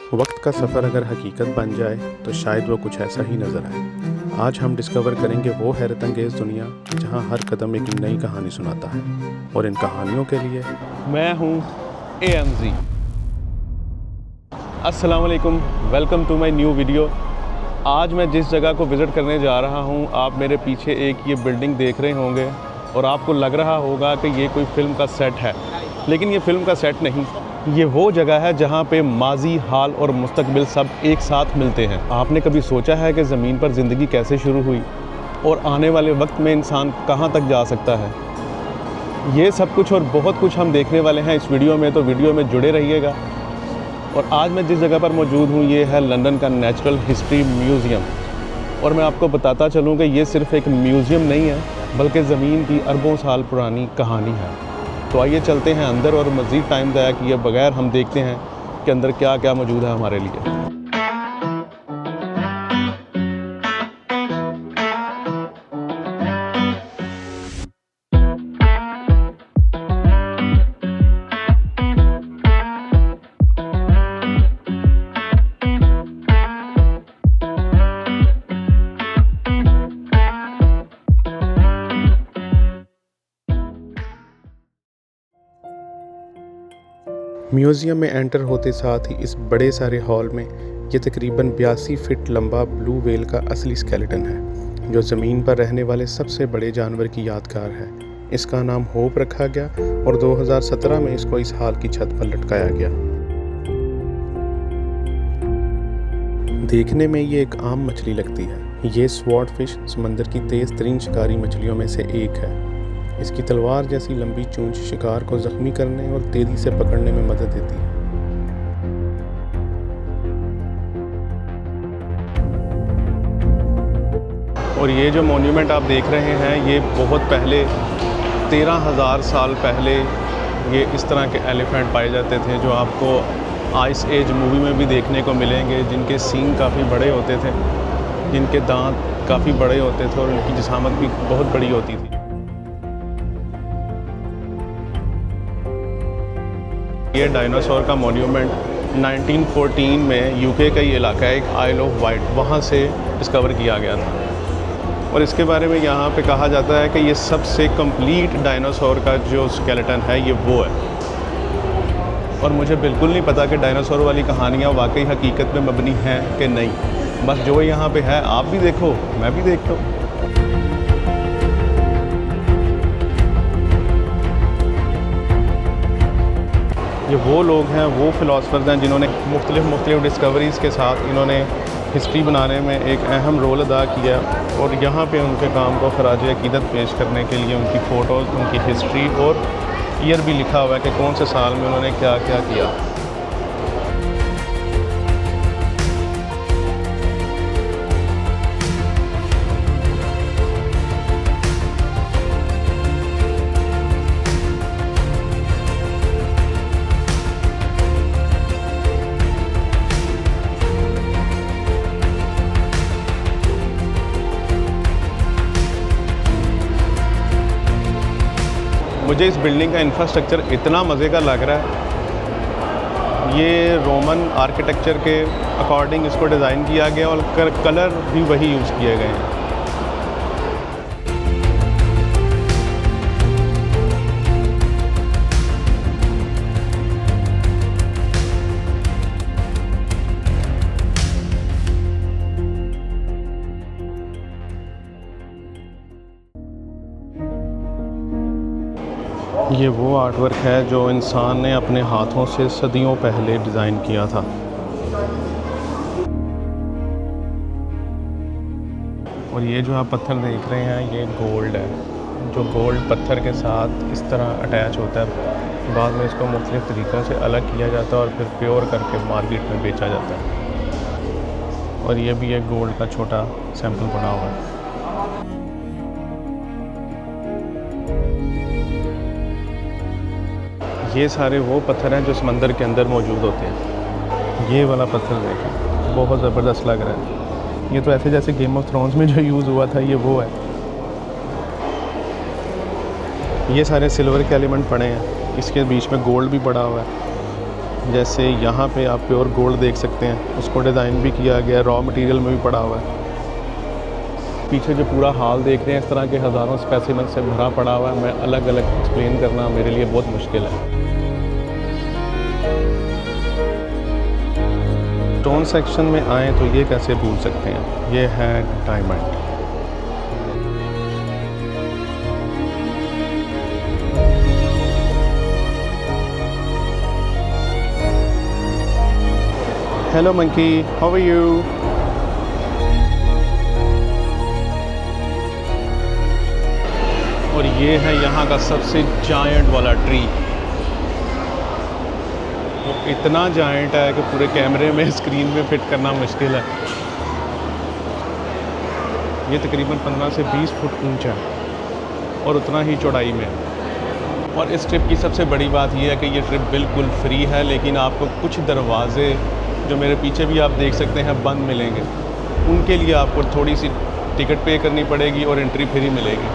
वक्त का सफ़र अगर हकीकत बन जाए तो शायद वो कुछ ऐसा ही नज़र आए। आज हम डिस्कवर करेंगे वो हैरत अंगेज़ दुनिया जहाँ हर कदम एक नई कहानी सुनाता है, और इन कहानियों के लिए मैं हूँ AMZ। अस्सलाम वालेकुम, welcome to my new video. आज मैं जिस जगह को विज़िट करने जा रहा हूँ, आप मेरे पीछे एक ये बिल्डिंग देख रहे होंगे और आपको लग रहा होगा कि ये कोई फ़िल्म का सेट है, लेकिन ये फ़िल्म का सेट नहीं। ये वो जगह है जहाँ पे माजी, हाल और मुस्तकबिल सब एक साथ मिलते हैं। आपने कभी सोचा है कि ज़मीन पर ज़िंदगी कैसे शुरू हुई और आने वाले वक्त में इंसान कहाँ तक जा सकता है? ये सब कुछ और बहुत कुछ हम देखने वाले हैं इस वीडियो में, तो वीडियो में जुड़े रहिएगा। और आज मैं जिस जगह पर मौजूद हूँ ये है लंदन का नेचुरल हिस्ट्री म्यूज़ियम। और मैं आपको बताता चलूँ कि ये सिर्फ़ एक म्यूज़ियम नहीं है, बल्कि ज़मीन की अरबों साल पुरानी कहानी है। तो आइए चलते हैं अंदर और मज़ीद टाइम ज़ाया किए बगैर हम देखते हैं कि अंदर क्या क्या मौजूद है हमारे लिए। म्यूज़ियम में एंटर होते साथ ही इस बड़े सारे हॉल में ये तकरीबन 82 फीट लंबा ब्लू व्हेल का असली स्केलेटन है, जो ज़मीन पर रहने वाले सबसे बड़े जानवर की यादगार है। इसका नाम होप रखा गया और 2017 में इसको इस हॉल की छत पर लटकाया गया। देखने में ये एक आम मछली लगती है। ये स्वॉर्ड फिश समंदर की तेज़ तरीन शिकारी मछलियों में से एक है। इसकी तलवार जैसी लंबी चोंच शिकार को जख्मी करने और तेजी से पकड़ने में मदद देती है। और ये जो मॉन्यूमेंट आप देख रहे हैं, ये बहुत पहले 13,000 साल पहले ये इस तरह के एलिफेंट पाए जाते थे, जो आपको आइस एज मूवी में भी देखने को मिलेंगे, जिनके सींग काफ़ी बड़े होते थे, जिनके दांत काफ़ी बड़े होते थे और उनकी जिसामत भी बहुत बड़ी होती थी। ये डायनासोर का मॉन्यूमेंट 1914 में यूके का ये इलाका है, एक आइल ऑफ वाइट, वहाँ से डिस्कवर किया गया था। और इसके बारे में यहाँ पे कहा जाता है कि ये सबसे कंप्लीट डायनासोर का जो स्केलेटन है ये वो है। और मुझे बिल्कुल नहीं पता कि डायनासोर वाली कहानियाँ वाकई हकीकत में मबनी हैं कि नहीं। बस जो यहाँ पे है आप भी देखो, मैं भी देखता हूँ। ये वो लोग हैं, वो फ़िलासफ़र्स हैं जिन्होंने मुख्तलिफ़ डिस्कवरीज़ के साथ इन्होंने हिस्ट्री बनाने में एक अहम रोल अदा किया। और यहाँ पे उनके काम को ख़राज अक़ीदत पेश करने के लिए उनकी फ़ोटोज़, उनकी हिस्ट्री और ईयर भी लिखा हुआ है कि कौन से साल में उन्होंने क्या क्या किया। मुझे इस बिल्डिंग का इंफ्रास्ट्रक्चर इतना मज़े का लग रहा है। ये रोमन आर्किटेक्चर के अकॉर्डिंग इसको डिज़ाइन किया गया और कलर भी वही यूज़ किए गए हैं। ये वो आर्ट वर्क है जो इंसान ने अपने हाथों से सदियों पहले डिज़ाइन किया था। और ये जो आप पत्थर देख रहे हैं ये गोल्ड है, जो गोल्ड पत्थर के साथ इस तरह अटैच होता है। बाद में इसको मुख्तलिफ़ तरीक़ों से अलग किया जाता है और फिर प्योर करके मार्केट में बेचा जाता है। और ये भी एक गोल्ड का छोटा सैंपल बना हुआ है। ये सारे वो पत्थर हैं जो समंदर के अंदर मौजूद होते हैं। ये वाला पत्थर देखें, बहुत ज़बरदस्त लग रहा है। ये तो ऐसे जैसे गेम ऑफ थ्रोन्स में जो यूज़ हुआ था, ये वो है। ये सारे सिल्वर के एलिमेंट पड़े हैं, इसके बीच में गोल्ड भी पड़ा हुआ है। जैसे यहाँ पे आप प्योर गोल्ड देख सकते हैं, उसको डिज़ाइन भी किया गया है, रॉ मटेरियल में भी पड़ा हुआ है। पीछे जो पूरा हाल देख रहे हैं, इस तरह के हज़ारों स्पेसिमेन से भरा पड़ा हुआ है। मैं अलग अलग एक्सप्लेन करना मेरे लिए बहुत मुश्किल है। स्टोन सेक्शन में आएँ तो ये कैसे भूल सकते हैं, ये है diamond. Hello monkey, how are you? और ये है यहाँ का सबसे जायंट वाला ट्री। वो इतना जायंट है कि पूरे कैमरे में स्क्रीन में फिट करना मुश्किल है। ये तकरीबन 15 से 20 फुट ऊंचा है और उतना ही चौड़ाई में है। और इस ट्रिप की सबसे बड़ी बात यह है कि ये ट्रिप बिल्कुल फ्री है, लेकिन आपको कुछ दरवाजे जो मेरे पीछे भी आप देख सकते हैं बंद मिलेंगे। उनके लिए आपको थोड़ी सी टिकट पे करनी पड़ेगी और एंट्री फ्री मिलेगी।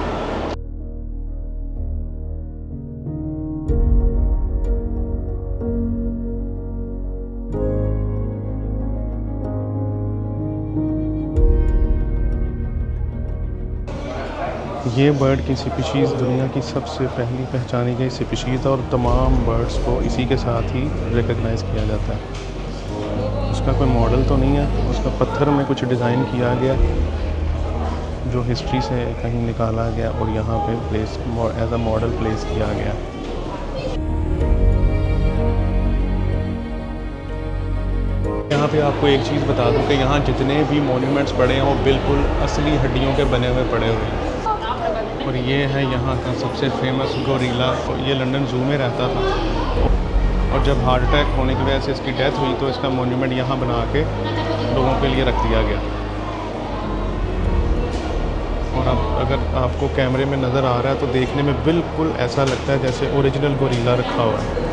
ये बर्ड की स्पीशीज़ दुनिया की सबसे पहली पहचानी गई स्पीशीज़ है और तमाम बर्ड्स को इसी के साथ ही रिकग्नाइज़ किया जाता है। उसका कोई मॉडल तो नहीं है, उसका पत्थर में कुछ डिज़ाइन किया गया जो हिस्ट्री से कहीं निकाला गया और यहाँ पे place as a model place किया गया। यहाँ पे आपको एक चीज़ बता दूँ कि यहाँ जितने भी मॉन्यूमेंट्स पड़े हैं वो बिल्कुल असली हड्डियों के बने हुए पड़े हुए हैं। और ये है यहाँ का सबसे फेमस गोरिल्ला। ये लंदन ज़ू में रहता था और जब हार्ट अटैक होने की वजह से इसकी डेथ हुई तो इसका मॉन्यूमेंट यहाँ बना के लोगों के लिए रख दिया गया। और अब अगर आपको कैमरे में नज़र आ रहा है तो देखने में बिल्कुल ऐसा लगता है जैसे ओरिजिनल गोरिल्ला रखा हुआ है।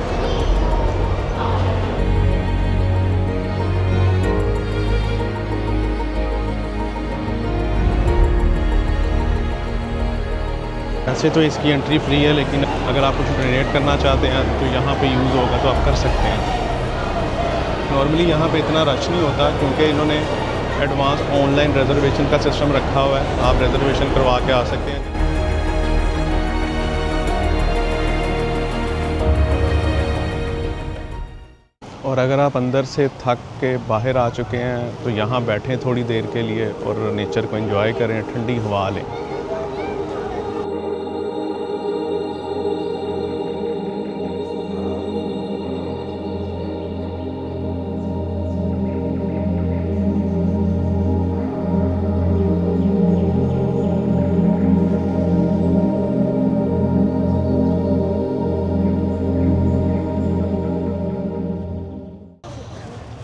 वैसे तो इसकी एंट्री फ्री है, लेकिन अगर आप कुछ डोनेट करना चाहते हैं तो यहाँ पे यूज़ होगा तो आप कर सकते हैं। नॉर्मली यहाँ पे इतना रश नहीं होता क्योंकि इन्होंने एडवांस ऑनलाइन रिजर्वेशन का सिस्टम रखा हुआ है। आप रिजर्वेशन करवा के आ सकते हैं। और अगर आप अंदर से थक के बाहर आ चुके हैं तो यहाँ बैठें थोड़ी देर के लिए और नेचर को एंजॉय करें, ठंडी हवा लें।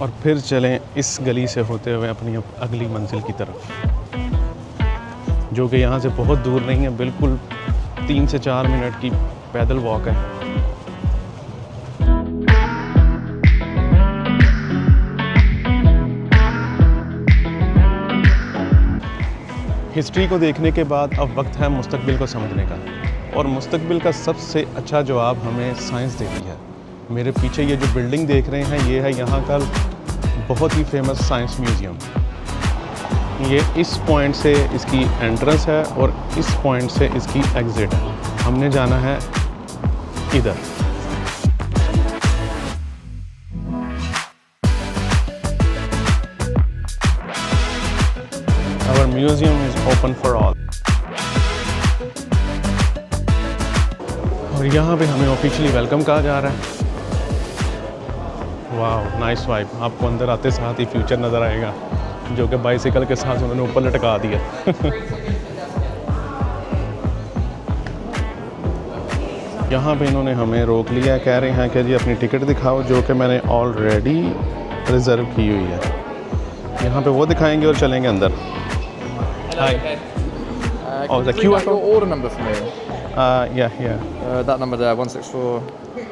और फिर चलें इस गली से होते हुए अपनी अगली मंजिल की तरफ, जो कि यहाँ से बहुत दूर नहीं है, बिल्कुल 3 से 4 मिनट की पैदल वॉक है। हिस्ट्री को देखने के बाद अब वक्त है मुस्तकबिल को समझने का, और मुस्तकबिल का सबसे अच्छा जवाब हमें साइंस देती है। मेरे पीछे ये जो बिल्डिंग देख रहे हैं ये है यहाँ का बहुत ही फेमस साइंस म्यूज़ियम। ये इस पॉइंट से इसकी एंट्रेंस है और इस पॉइंट से इसकी एग्ज़िट है। हमने जाना है इधर। Our museum is open for all। और यहाँ पे हमें ऑफिशियली वेलकम कहा जा रहा है। वाह, नाइस वाइब। आपको अंदर आते साथ ही फ्यूचर नज़र आएगा, जो कि बाइसिकल के साथ उन्होंने ऊपर लटका दिया। यहाँ पे इन्होंने हमें रोक लिया, कह रहे हैं कि जी अपनी टिकट दिखाओ, जो कि मैंने ऑलरेडी रिज़र्व की हुई है। यहाँ पे वो दिखाएंगे और चलेंगे अंदर। हाय। Oh, the QR code. Your order number for me. Yeah, yeah. That number there, 164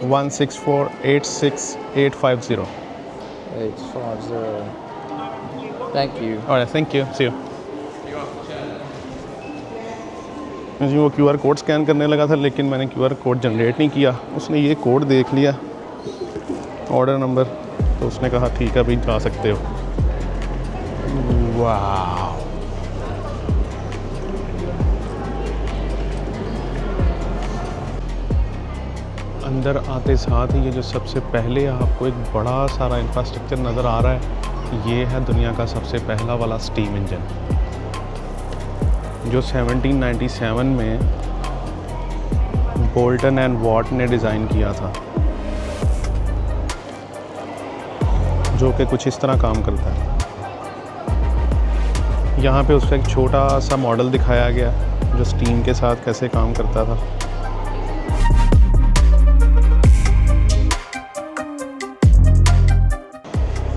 16486 850. Thank you. Alright, thank you. See you. जी वो QR कोड स्कैन करने लगा था, लेकिन मैंने QR कोड जनरेट नहीं किया। उसने ये कोड देख लिया ऑर्डर नंबर, तो उसने कहा ठीक है भाई जा सकते हो। वाह, अंदर आते साथ ही ये जो सबसे पहले आपको एक बड़ा सारा इंफ्रास्ट्रक्चर नज़र आ रहा है, ये है दुनिया का सबसे पहला वाला स्टीम इंजन, जो 1797 में बोल्टन एंड वॉट ने डिज़ाइन किया था, जो कि कुछ इस तरह काम करता है। यहाँ पे उसका एक छोटा सा मॉडल दिखाया गया जो स्टीम के साथ कैसे काम करता था।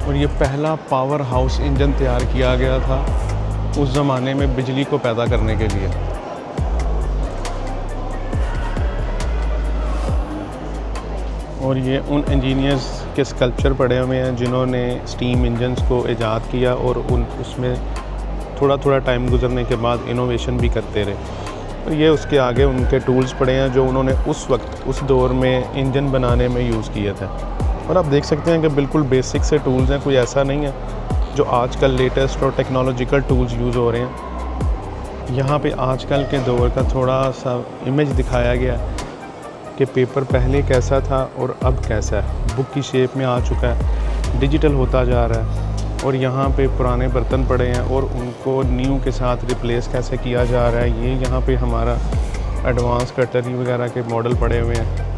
और ये पहला पावर हाउस इंजन तैयार किया गया था उस ज़माने में बिजली को पैदा करने के लिए। और ये उन इंजीनियर्स के स्कल्पचर पड़े हुए हैं जिन्होंने स्टीम इंजन्स को ईजाद किया और उसमें थोड़ा थोड़ा टाइम गुजरने के बाद इनोवेशन भी करते रहे। और ये उसके आगे उनके टूल्स पड़े हैं जो उन्होंने उस वक्त उस दौर में इंजन बनाने में यूज़ किए थे। और आप देख सकते हैं कि बिल्कुल बेसिक से टूल्स हैं, कोई ऐसा नहीं है जो आजकल लेटेस्ट और टेक्नोलॉजिकल टूल्स यूज़ हो रहे हैं। यहाँ पे आजकल के दौर का थोड़ा सा इमेज दिखाया गया कि पेपर पहले कैसा था और अब कैसा है। बुक की शेप में आ चुका है, डिजिटल होता जा रहा है। और यहाँ पे पुराने बर्तन पड़े हैं और उनको न्यू के साथ रिप्लेस कैसे किया जा रहा है, ये यहाँ पे हमारा एडवांस कटलरी वगैरह के मॉडल पड़े हुए हैं।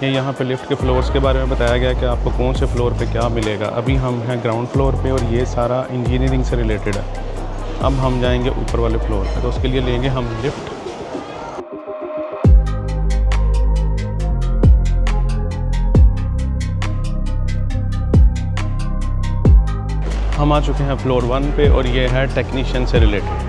ये यहाँ पे लिफ्ट के फ्लोर्स के बारे में बताया गया कि आपको कौन से फ्लोर पे क्या मिलेगा। अभी हम हैं ग्राउंड फ्लोर पे और ये सारा इंजीनियरिंग से रिलेटेड है। अब हम जाएंगे ऊपर वाले फ्लोर पे, तो उसके लिए लेंगे हम लिफ्ट। हम आ चुके हैं फ्लोर 1 पे और ये है टेक्नीशियन से रिलेटेड।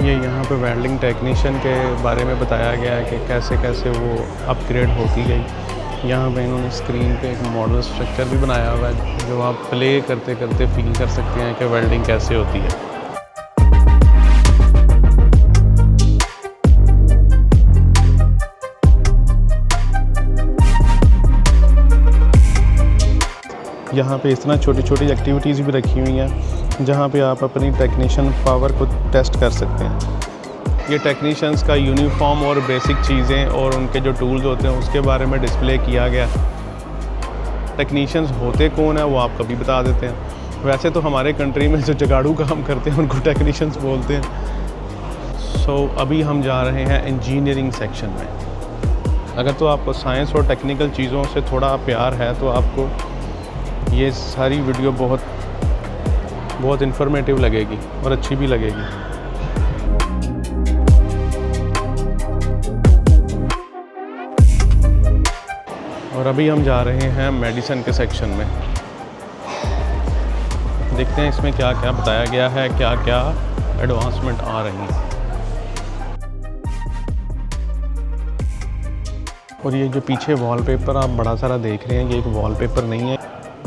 ये यहाँ पे वेल्डिंग टेक्नीशियन के बारे में बताया गया है कि कैसे कैसे वो अपग्रेड होती गई। यहाँ पे इन्होंने स्क्रीन पे एक मॉडल स्ट्रक्चर भी बनाया हुआ है जो आप प्ले करते करते फील कर सकते हैं कि वेल्डिंग कैसे होती है। यहाँ पे इस तरह छोटी छोटी एक्टिविटीज़ भी रखी हुई हैं जहाँ पे आप अपनी टेक्नीशियन पावर को टेस्ट कर सकते हैं। ये टेक्नीशियंस का यूनिफॉर्म और बेसिक चीज़ें और उनके जो टूल्स होते हैं उसके बारे में डिस्प्ले किया गया। टेक्नीशियंस होते कौन है वो आप कभी बता देते हैं। वैसे तो हमारे कंट्री में जो जगाड़ू काम करते हैं उनको टेक्नीशियंस बोलते हैं। सो अभी हम जा रहे हैं इंजीनियरिंग सेक्शन में। अगर तो आपको साइंस और टेक्निकल चीज़ों से थोड़ा प्यार है तो आपको ये सारी वीडियो बहुत इन्फॉर्मेटिव लगेगी और अच्छी भी लगेगी। और अभी हम जा रहे हैं मेडिसिन के सेक्शन में। देखते हैं इसमें क्या क्या बताया गया है, क्या क्या एडवांसमेंट आ रही हैं। और ये जो पीछे वॉलपेपर आप बड़ा सारा देख रहे हैं, ये एक वॉलपेपर नहीं है,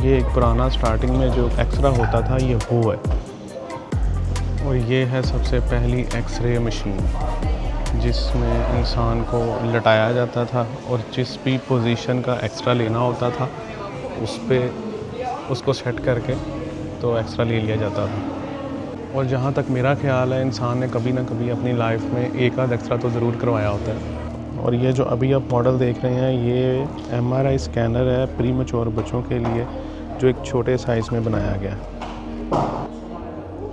ये एक पुराना स्टार्टिंग में जो एक्सरा होता था ये वो है। और ये है सबसे पहली एक्सरे मशीन जिसमें इंसान को लटाया जाता था और जिस भी पोजीशन का एक्सरा लेना होता था उस पे उसको सेट करके तो एक्सरा ले लिया जाता था। और जहाँ तक मेरा ख्याल है इंसान ने कभी ना कभी अपनी लाइफ में एक आध एक्सरा तो ज़रूर करवाया होता है। और ये जो अभी आप मॉडल देख रहे हैं ये MRI स्कैनर है प्री मैच्योर बच्चों के लिए जो एक छोटे साइज़ में बनाया गया है।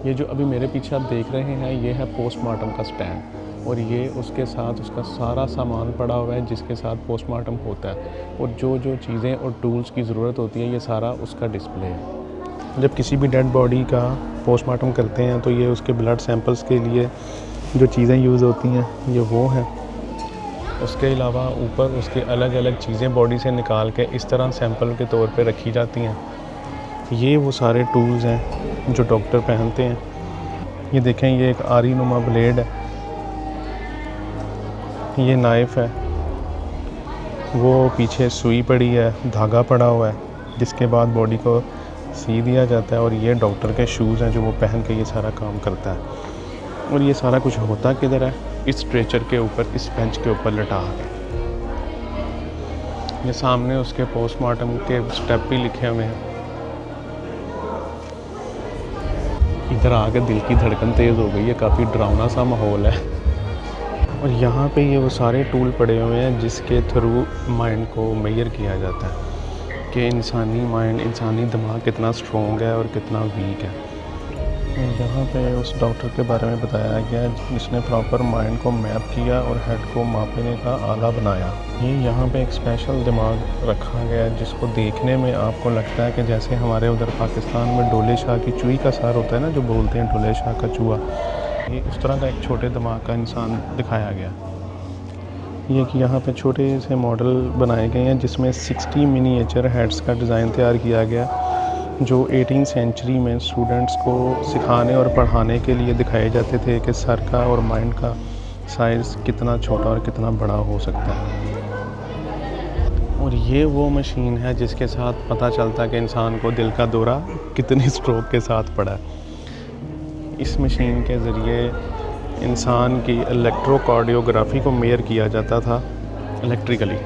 ये जो अभी मेरे पीछे आप देख रहे हैं ये है पोस्टमार्टम का स्टैंड और ये उसके साथ उसका सारा सामान पड़ा हुआ है जिसके साथ पोस्टमार्टम होता है और जो जो चीज़ें और टूल्स की ज़रूरत होती है ये सारा उसका डिस्प्ले है। जब किसी भी डेड बॉडी का पोस्टमार्टम करते हैं तो ये उसके ब्लड सैंपल्स के लिए जो चीज़ें यूज़ होती हैं ये वो हैं। उसके अलावा ऊपर उसके अलग अलग चीज़ें बॉडी से निकाल के इस तरह सैंपल के तौर पे रखी जाती हैं। ये वो सारे टूल्स हैं जो डॉक्टर पहनते हैं। ये देखें ये एक आरी नुमा ब्लेड है, ये नाइफ़ है, वो पीछे सुई पड़ी है, धागा पड़ा हुआ है जिसके बाद बॉडी को सी दिया जाता है। और ये डॉक्टर के शूज़ हैं जो वो पहन के ये सारा काम करता है। और ये सारा कुछ होता किधर है? इस स्ट्रेचर के ऊपर, इस बेंच के ऊपर लटा के। ये सामने उसके पोस्टमार्टम के स्टेप भी लिखे हुए हैं। इधर आके दिल की धड़कन तेज़ हो गई है, काफ़ी डरावना सा माहौल है। और यहाँ पे ये वो सारे टूल पड़े हुए हैं जिसके थ्रू माइंड को मेजर किया जाता है कि इंसानी माइंड, इंसानी दिमाग कितना स्ट्रॉन्ग है और कितना वीक है। यहाँ पे उस डॉक्टर के बारे में बताया गया जिसने प्रॉपर माइंड को मैप किया और हेड को मापने का आला बनाया। ये यहाँ पे एक स्पेशल दिमाग रखा गया जिसको देखने में आपको लगता है कि जैसे हमारे उधर पाकिस्तान में डोले शाह की चूई का सार होता है ना, जो बोलते हैं डोले शाह का चूहा, ये उस तरह का एक छोटे दिमाग का इंसान दिखाया गया। ये कि यहाँ पे छोटे से मॉडल बनाए गए हैं जिसमें 60 मिनिएचर हेड्स का डिज़ाइन तैयार किया गया जो 18वीं सेंचुरी में स्टूडेंट्स को सिखाने और पढ़ाने के लिए दिखाए जाते थे कि सर का और माइंड का साइज़ कितना छोटा और कितना बड़ा हो सकता है। और ये वो मशीन है जिसके साथ पता चलता है कि इंसान को दिल का दौरा कितनी स्ट्रोक के साथ पड़ा है। इस मशीन के ज़रिए इंसान की इलेक्ट्रोकार्डियोग्राफी को मेजर किया जाता था इलेक्ट्रिकली।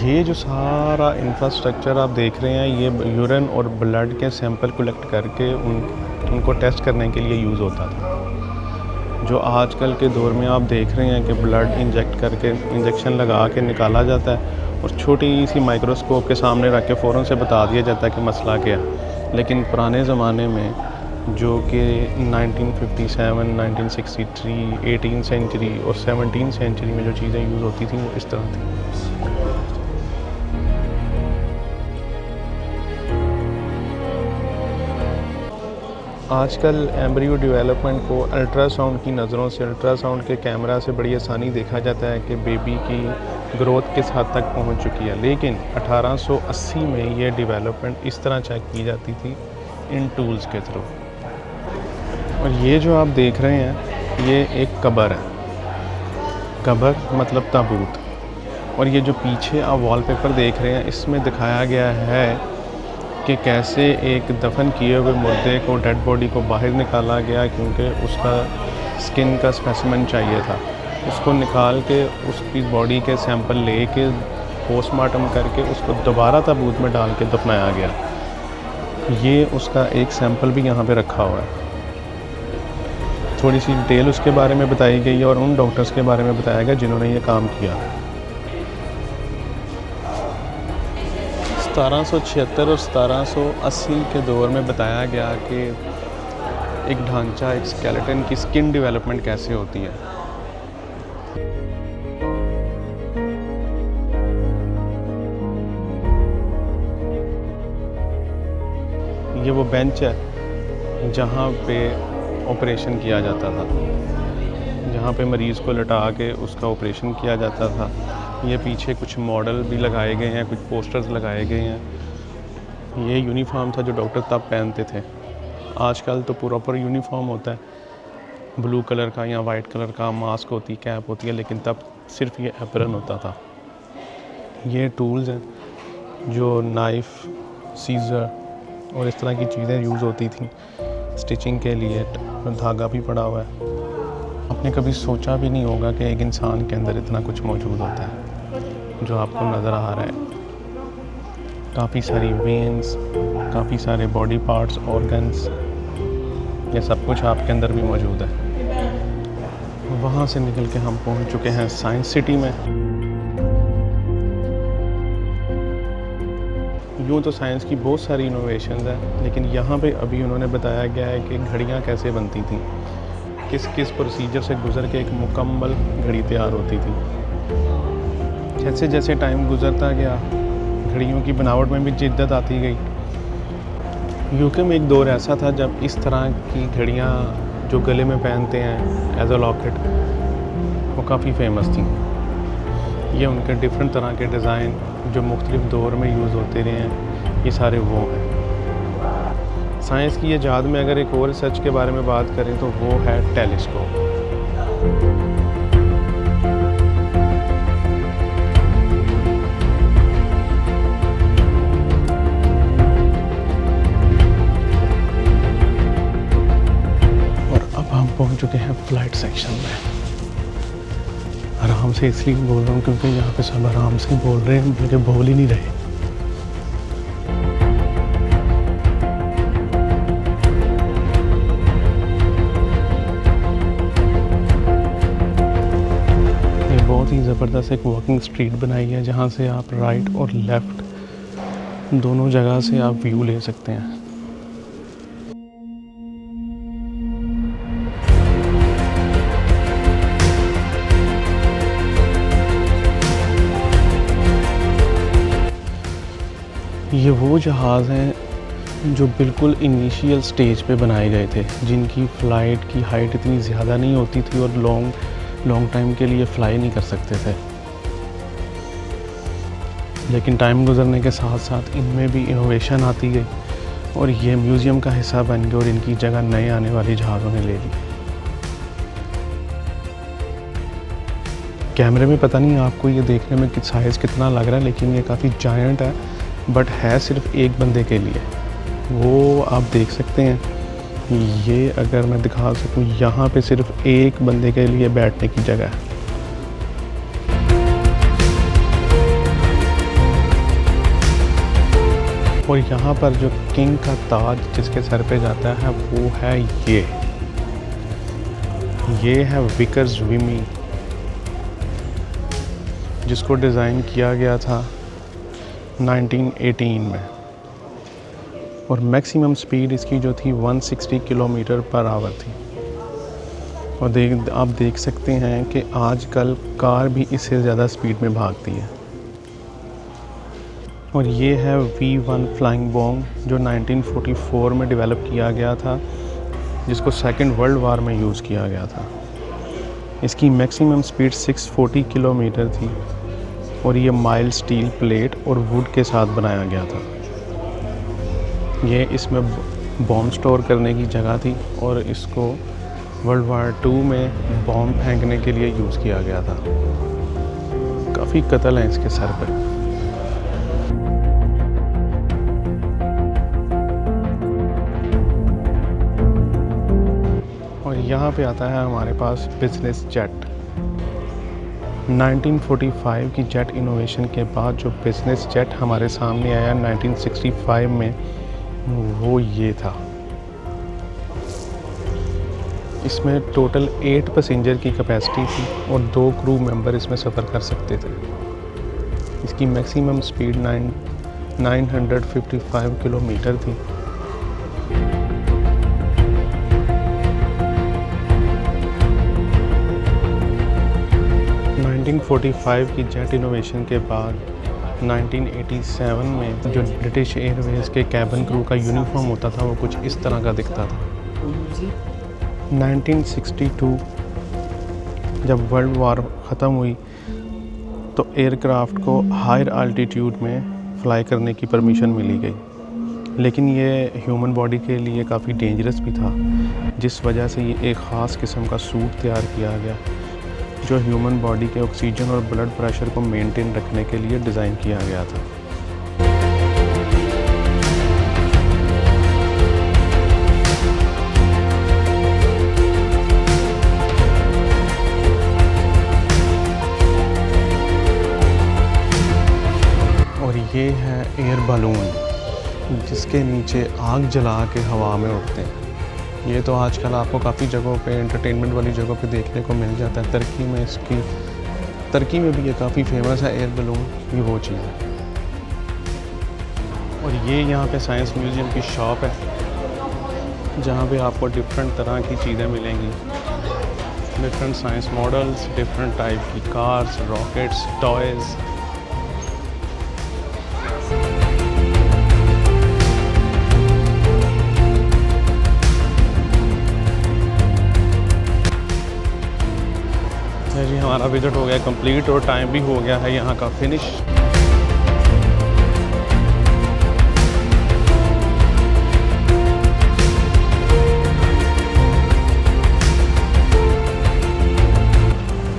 ये जो सारा इंफ्रास्ट्रक्चर आप देख रहे हैं ये यूरिन और ब्लड के सैंपल कलेक्ट करके उनको टेस्ट करने के लिए यूज़ होता था। जो आजकल के दौर में आप देख रहे हैं कि ब्लड इंजेक्शन लगा के निकाला जाता है और छोटी सी माइक्रोस्कोप के सामने रख के फ़ौरन से बता दिया जाता है कि मसला क्या है। लेकिन पुराने ज़माने में जो कि 1957, 1963, 18वीं सेंचुरी और 17वीं सेंचुरी में जो चीज़ें यूज़ होती थी वो इस तरह थी। आजकल एम्ब्रियो डेवलपमेंट को अल्ट्रासाउंड की नज़रों से, अल्ट्रासाउंड के कैमरा से बड़ी आसानी देखा जाता है कि बेबी की ग्रोथ किस हद तक पहुंच चुकी है। लेकिन 1880 में ये डेवलपमेंट इस तरह चेक की जाती थी इन टूल्स के थ्रू। और ये जो आप देख रहे हैं ये एक कब्र है। कब्र मतलब ताबूत। और ये जो पीछे आप वॉलपेपर देख रहे हैं इसमें दिखाया गया है कि कैसे एक दफन किए हुए मुर्दे को, डेड बॉडी को बाहर निकाला गया क्योंकि उसका स्किन का स्पेसिमेन चाहिए था। उसको निकाल के उसकी बॉडी के सैंपल लेके पोस्टमार्टम करके उसको दोबारा ताबूत में डाल के दफनाया गया। ये उसका एक सैंपल भी यहाँ पे रखा हुआ है। थोड़ी सी डिटेल उसके बारे में बताई गई है और उन डॉक्टर्स के बारे में बताया गया जिन्होंने ये काम किया। 1776 और 1780 के दौर में बताया गया कि एक ढांचा, एक स्केलेटन की स्किन डेवलपमेंट कैसे होती है। ये वो बेंच है जहाँ पे ऑपरेशन किया जाता था, जहाँ पे मरीज़ को लटा के उसका ऑपरेशन किया जाता था। ये पीछे कुछ मॉडल भी लगाए गए हैं, कुछ पोस्टर्स लगाए गए हैं। ये यूनिफॉर्म था जो डॉक्टर तब पहनते थे। आजकल तो प्रॉपर यूनिफॉर्म होता है, ब्लू कलर का या वाइट कलर का मास्क होती, कैप होती है, लेकिन तब सिर्फ ये एप्रन होता था। ये टूल्स हैं जो नाइफ़, सीज़र और इस तरह की चीज़ें यूज़ होती थी स्टिचिंग के लिए। धागा भी पड़ा हुआ है। आपने कभी सोचा भी नहीं होगा कि एक इंसान के अंदर इतना कुछ मौजूद होता है जो आपको नज़र आ रहा है। काफ़ी सारी वेन्स, काफ़ी सारे बॉडी पार्ट्स, ऑर्गन्स, ये सब कुछ आपके अंदर भी मौजूद है। वहाँ से निकल के हम पहुँच चुके हैं साइंस सिटी में। यूँ तो साइंस की बहुत सारी इनोवेशंस हैं, लेकिन यहाँ पे अभी उन्होंने बताया गया है कि घड़ियाँ कैसे बनती थीं, किस किस प्रोसीजर से गुज़र के एक मुकम्मल घड़ी तैयार होती थी। जैसे जैसे टाइम गुज़रता गया घड़ियों की बनावट में भी जिद्दत आती गई। यूके में एक दौर ऐसा था जब इस तरह की घड़ियाँ जो गले में पहनते हैं एज अ लॉकेट, वो काफ़ी फेमस थी। ये उनके डिफरेंट तरह के डिज़ाइन जो मुख्तलिफ दौर में यूज़ होते रहे हैं, ये सारे वो हैं। साइंस की इजाद में अगर एक और रिसर्च के बारे में बात करें तो वो है टेलीस्कोप। पहुंच चुके हैं फ़्लाइट सेक्शन में। आराम से इसलिए बोल रहा हूँ क्योंकि यहाँ पे सब आराम से बोल रहे हैं, बल्कि बोल ही नहीं रहे। ये बहुत ही ज़बरदस्त एक वॉकिंग स्ट्रीट बनाई है जहाँ से आप राइट और लेफ़्ट दोनों जगह से आप व्यू ले सकते हैं। ये वो जहाज़ हैं जो बिल्कुल इनिशियल स्टेज पे बनाए गए थे, जिनकी फ़्लाइट की हाइट इतनी ज़्यादा नहीं होती थी और लॉन्ग टाइम के लिए फ़्लाई नहीं कर सकते थे। लेकिन टाइम गुज़रने के साथ साथ इनमें भी इनोवेशन आती गई और ये म्यूज़ियम का हिस्सा बन गए और इनकी जगह नए आने वाली जहाज़ों ने ले ली। कैमरे में पता नहीं आपको ये देखने में साइज़ कितना लग रहा है, लेकिन ये काफ़ी जायंट है, बट है सिर्फ एक बंदे के लिए। वो आप देख सकते हैं, ये अगर मैं दिखा सकूं, यहाँ पे सिर्फ एक बंदे के लिए बैठने की जगह है। और यहाँ पर जो किंग का ताज जिसके सर पे जाता है वो है ये है विकर्स विमी, जिसको डिज़ाइन किया गया था 1918 में, और मैक्सिमम स्पीड इसकी जो थी 160 किलोमीटर पर आवर थी। और आप देख सकते हैं कि आजकल कार भी इससे ज़्यादा स्पीड में भागती है। और ये है V1 फ्लाइंग बॉम्ब जो 1944 में डेवलप किया गया था, जिसको सेकेंड वर्ल्ड वार में यूज़ किया गया था। इसकी मैक्सिमम स्पीड 640 किलोमीटर थी और ये माइल्ड स्टील प्लेट और वुड के साथ बनाया गया था। ये इसमें बॉम्ब स्टोर करने की जगह थी और इसको वर्ल्ड वार 2 में बॉम्ब फेंकने के लिए यूज़ किया गया था। काफ़ी कत्ल हैं इसके सर पर। और यहाँ पे आता है हमारे पास बिजनेस जेट। 1945 की जेट इनोवेशन के बाद जो बिजनेस जेट हमारे सामने आया 1965 में, वो ये था। इसमें टोटल 8 पैसेंजर की कैपेसिटी थी और 2 क्रू मेंबर इसमें सफ़र कर सकते थे। इसकी मैक्सिमम स्पीड 955 किलोमीटर थी। इन 1945 की जेट इनोवेशन के बाद 1987 में जो ब्रिटिश एयरवेज़ के कैबिन क्रू का यूनिफॉर्म होता था वो कुछ इस तरह का दिखता था। 1962 जब वर्ल्ड वार ख़त्म हुई तो एयरक्राफ्ट को हायर आल्टीट्यूड में फ़्लाई करने की परमिशन मिली गई, लेकिन ये ह्यूमन बॉडी के लिए काफ़ी डेंजरस भी था, जिस वजह से ये एक ख़ास किस्म का सूट तैयार किया गया जो ह्यूमन बॉडी के ऑक्सीजन और ब्लड प्रेशर को मेंटेन रखने के लिए डिज़ाइन किया गया था। और ये है एयर बलून जिसके नीचे आग जला के हवा में उड़ते हैं। ये तो आजकल आपको काफ़ी जगहों पे एंटरटेनमेंट वाली जगहों पे देखने को मिल जाता है। तुर्की में भी ये काफ़ी फेमस है एयर बलून, ये वो चीज़ है। और ये यहाँ पे साइंस म्यूज़ियम की शॉप है जहाँ पे आपको डिफरेंट तरह की चीज़ें मिलेंगी, different science models, different type की कार्स, रॉकेट्स, टॉयज़। जी हमारा विज़िट हो गया कंप्लीट और टाइम भी हो गया है यहाँ का फिनिश।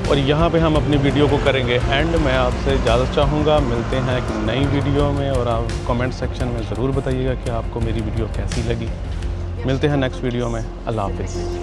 और यहाँ पे हम अपनी वीडियो को करेंगे एंड। मैं आपसे इजाज़त चाहूँगा, मिलते हैं एक नई वीडियो में और आप कमेंट सेक्शन में ज़रूर बताइएगा कि आपको मेरी वीडियो कैसी लगी। मिलते हैं नेक्स्ट वीडियो में। अल्लाह हाफ़िज़।